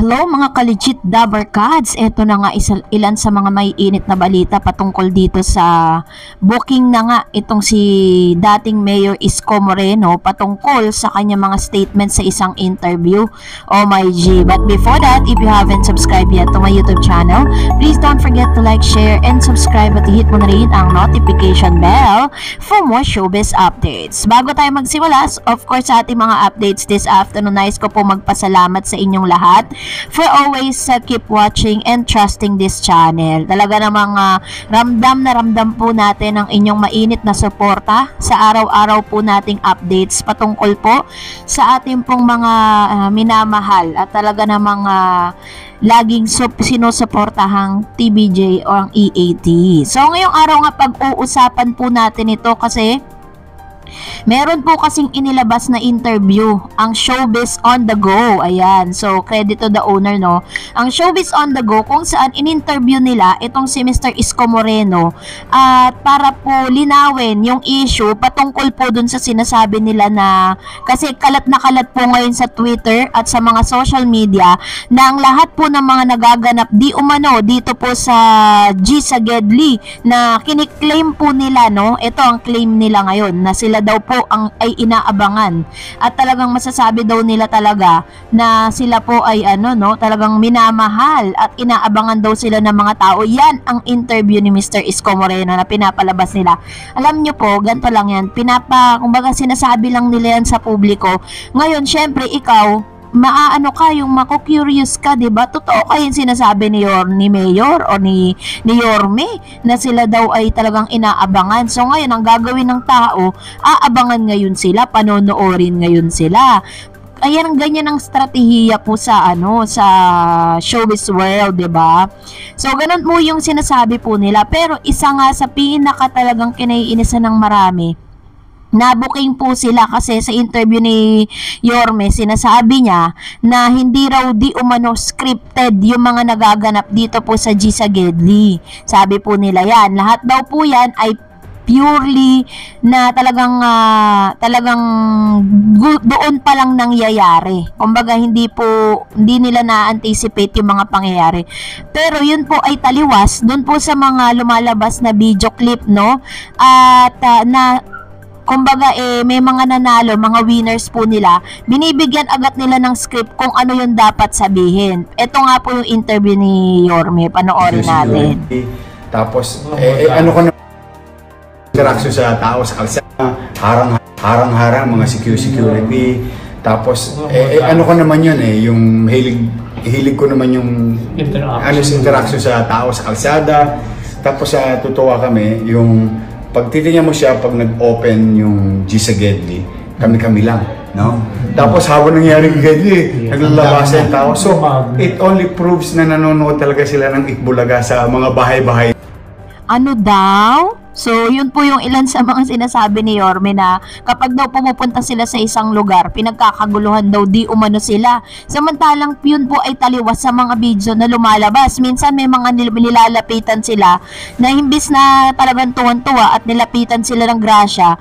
Hello mga ka-legit Dabarkads, eto na nga ilan sa mga may init na balita patungkol dito sa booking na nga itong si dating Mayor Isko Moreno patungkol sa kanya mga statements sa isang interview. Oh my G, but before that, if you haven't subscribed yet to my YouTube channel, please don't forget to like, share, and subscribe at hit mo na rin ang notification bell for more showbiz updates. Bago tayo magsimula, of course sa ating mga updates this afternoon, nais ko po magpasalamat sa inyong lahat for always keep watching and trusting this channel. Talaga namang ramdam na ramdam po natin ang inyong mainit na suporta sa araw-araw po nating updates patungkol po sa ating pong mga minamahal at talaga namang laging sinusuportahang TBJ o ang EAT. So ngayong araw nga pag-uusapan po natin ito kasi meron po kasing inilabas na interview ang Showbiz on the Go. Ayan. So, credit to the owner, no? Ang Showbiz on the Go kung saan in-interview nila itong si Mr. Isko Moreno at para po linawin yung issue patungkol po dun sa sinasabi nila na kasi kalat na kalat po ngayon sa Twitter at sa mga social media na ang lahat po ng mga nagaganap di umano dito po sa G sa Gedli na kiniklaim po nila, no? Ito ang claim nila ngayon na sila daw po ay inaabangan at talagang masasabi daw nila talaga na sila po ay talagang minamahal at inaabangan daw sila ng mga tao. Yan ang interview ni Mr. Isko Moreno na pinapalabas nila. Alam nyo po, ganito lang yan, kumbaga sinasabi lang nila yan sa publiko. Ngayon syempre ikaw yung mako-curious ka, 'di ba? Totoo kayong sinasabi ni Mayor o ni Yorme na sila daw ay talagang inaabangan. So ngayon ang gagawin ng tao, aabangan ngayon sila, panonoorin ngayon sila. Ayan, ganyan ang strategiya po sa sa showbiz world, 'di ba? So ganun mo yung sinasabi po nila, pero isa nga sa pinaka talagang kinaiinisan ng marami, nabuking po sila kasi sa interview ni Yorme, sinasabi niya na hindi raw di umano scripted yung mga nagaganap dito po sa G sa Gedli. Sabi po nila yan, lahat daw po yan ay purely na talagang doon pa lang nangyayari. Kumbaga hindi nila na-anticipate yung mga pangyayari. Pero yun po ay taliwas doon po sa mga lumalabas na video clip, no? At kumbaga may mga nanalo, mga winners po nila, binibigyan agad nila ng script kung ano yung dapat sabihin. Ito nga po yung interview ni Yorme, panoorin natin. Tapos, ano ko na interaction sa tao sa kalsada, harang-harang, mga security. Tapos, ano ko naman yun yung hilig ko naman yung interaction sa tao sa kalsada. Tapos, tutuwa kami, yung pag titingnan mo siya, pag nag-open yung G sa Gedli, kami-kami lang, no? Tapos habang nangyari yung Gedli, naglalabas yung tao. So, it only proves na nanonood talaga sila ng Itbulaga sa mga bahay-bahay. Ano daw? So, yun po yung ilan sa mga sinasabi ni Yorme na kapag daw pumupunta sila sa isang lugar, pinagkakaguluhan daw di umano sila. Samantalang yun po ay taliwas sa mga video na lumalabas. Minsan may mga nilalapitan sila na imbis na talagang tuwan-tuwa at nilapitan sila ng grasya,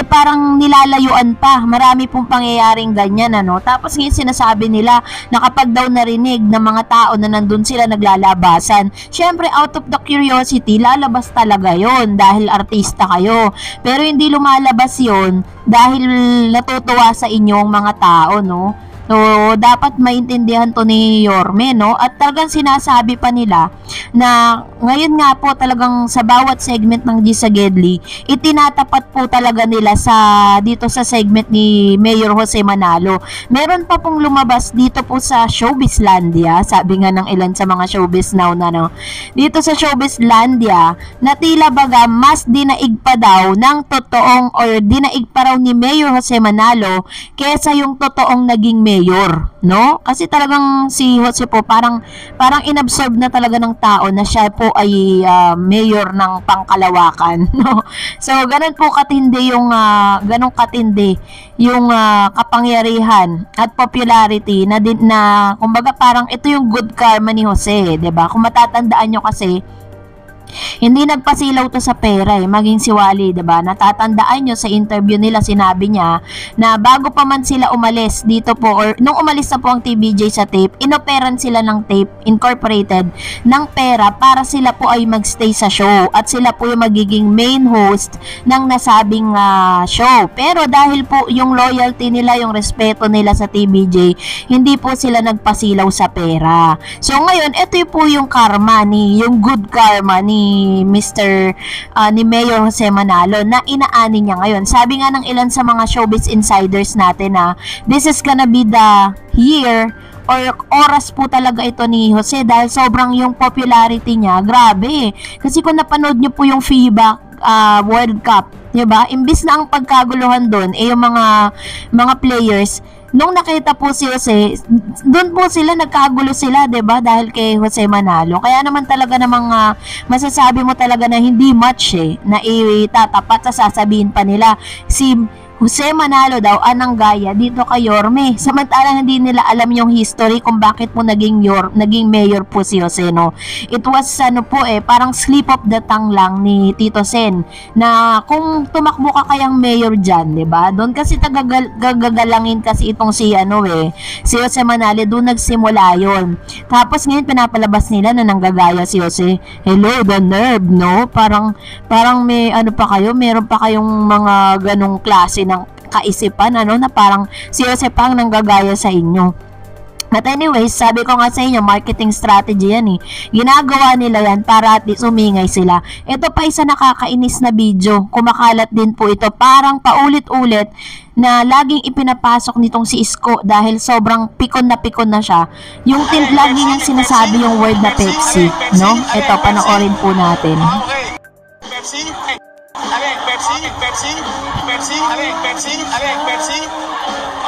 parang nilalayuan pa. Marami pong pangyayaring ganyan, Tapos ngayon sinasabi nila na kapag daw narinig ng mga tao na nandun sila naglalabasan, syempre out of the curiosity, lalabas talaga yon dahil artista kayo. Pero hindi lumalabas yon dahil natutuwa sa inyong mga tao, no? So, dapat maintindihan to ni Yorme, no? At talagang sinasabi pa nila na ngayon nga po talagang sa bawat segment ng G sa Gedli, itinatapat po talaga nila dito sa segment ni Mayor Jose Manalo. Meron pa pong lumabas dito po sa Showbizlandia, sabi nga ng ilan sa mga showbiz now na, no? Dito sa Showbizlandia, na tila baga mas dinaig pa daw ng totoong or dinaig pa raw ni Mayor Jose Manalo kesa yung totoong naging mayor, no? Kasi talagang si Jose po parang inabsorb na talaga ng tao na siya po ay mayor ng Pangkalawakan, no? So ganun po katindi yung kapangyarihan at popularity na kumbaga parang ito yung good karma ni Jose, 'di ba? Kung matatandaan nyo kasi Hindi nagpasilaw to sa pera maging si Wally, 'di ba? Natatandaan nyo sa interview nila, sinabi niya na bago pa man sila umalis dito po, or nung umalis na po ang TVJ sa tape, inoperan sila ng tape incorporated ng pera para sila po ay magstay sa show at sila po yung magiging main host ng nasabing show. Pero dahil po yung loyalty nila, yung respeto nila sa TVJ, hindi po sila nagpasilaw sa pera. So ngayon, ito po yung karma yung good karma ni ni Mayor Jose Manalo na inaani niya ngayon. Sabi nga ng ilan sa mga showbiz insiders natin na this is gonna be the year or oras po talaga ito ni Jose dahil sobrang yung popularity niya, grabe. Kasi kung napanood niyo po yung FIBA World Cup, 'di ba? Imbis na ang pagkaguluhan doon yung mga players, nung nakita po si Jose, doon po sila nagkagulo sila, 'di ba? Dahil kay Jose Manalo. Kaya naman talaga namang masasabi mo talaga na hindi much na itatapat sa sasabihin pa nila si Jose Manalo daw anang gaya dito kay Yorme. Samantalang hindi nila alam yung history kung bakit po naging mayor po si Jose, no. It was parang slip of the tongue lang ni Tito Sen na kung tumakbo ka kayang mayor diyan, 'di ba? Doon kasi gagagalangin kasi itong si Jose Manalo, doon nagsimula 'yon. Tapos ngayon pinapalabas nila na nanggagaya si Jose. Hello, the nerve, no? Parang may meron pa kayong mga ganong klase ng kaisipan na parang si Jose pang nanggagaya sa inyo. But anyways, sabi ko nga sa inyo, marketing strategy yan Ginagawa nila yan para at least umingay sila. Ito pa isa nakakainis na video. Kumakalat din po ito. Parang paulit-ulit na laging ipinapasok nitong si Isko dahil sobrang pikon na siya. Yung lagi niyang sinasabi yung word na Pepsi, no? Ito, panoorin po natin. Pepsi.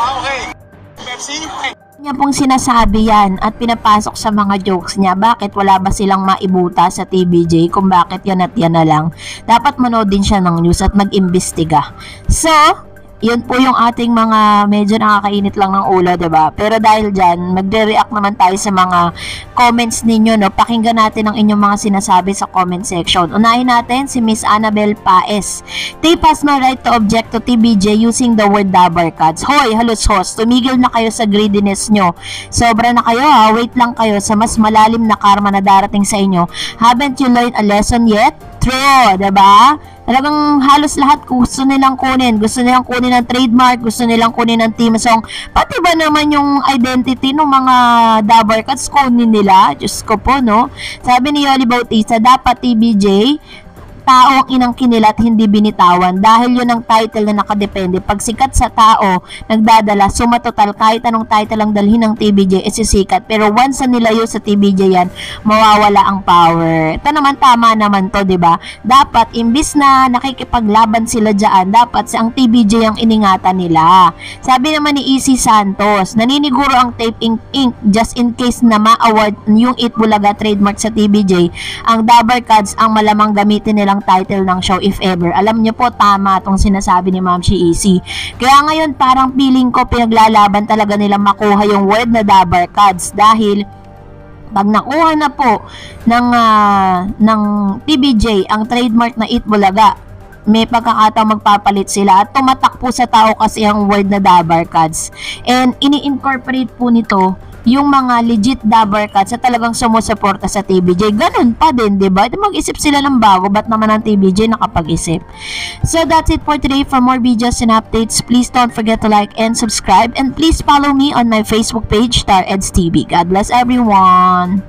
Okay. Pepsi. Niya pong sinasabi yan at pinapasok sa mga jokes niya. Bakit wala ba silang maibuta sa TVJ kung bakit yan at yan na lang? Dapat manood din siya ng news at mag-imbestiga. So, yun po yung ating mga medyo nakakainit lang ng ulo, diba? Pero dahil dyan, magre-react naman tayo sa mga comments ninyo, no? Pakinggan natin ang inyong mga sinasabi sa comment section. Unahin natin si Miss Annabel Paes. Tape has no right to object to TVJ using the word dabarkads. Hoy, halos host, tumigil na kayo sa greediness nyo. Sobra na kayo wait lang kayo sa mas malalim na karma na darating sa inyo. Haven't you learned a lesson yet? True, diba? Talagang halos lahat gusto nilang kunin. Gusto nilang kunin ng trademark, gusto nilang kunin ng team song. Pati ba naman yung identity ng mga dabarkads kunin nila? Diyos ko po, no? Sabi ni Yoli Bautista, dapat TVJ, tao ang inangkin nila at hindi binitawan dahil yun ang title na nakadepende. Pag sikat sa tao, nagdadala, sumatotal kahit anong title ang dalhin ng TVJ, sisikat. Pero once na nilayo sa TVJ yan, mawawala ang power. Ito naman, tama naman to, diba? Dapat, imbis na nakikipaglaban sila dyan, dapat ang TVJ ang iningatan nila. Sabi naman ni EC Santos, naniniguro ang Tape Inc. just in case na ma-award yung Eat Bulaga trademark sa TVJ, ang dabarkads ang malamang gamitin nila title ng show if ever. Alam niyo po, tama itong sinasabi ni Ma'am Easy. Kaya ngayon parang feeling ko pinaglalaban talaga nilang makuha yung word na dabarkads dahil pag nakuha na po ng TVJ ang trademark na Eat Bulaga, may pagkakataong magpapalit sila at tumatak po sa tao kasi ang word na dabarkads. And ini-incorporate po nito yung mga legit dabarkads sa talagang sumusuporta sa TVJ. Ganun pa din, diba? Mag-isip sila ng bago, ba't naman ang TVJ nakapag-isip? So that's it for today. For more videos and updates, please don't forget to like and subscribe, and please follow me on my Facebook page, Star Eds TV. God bless everyone!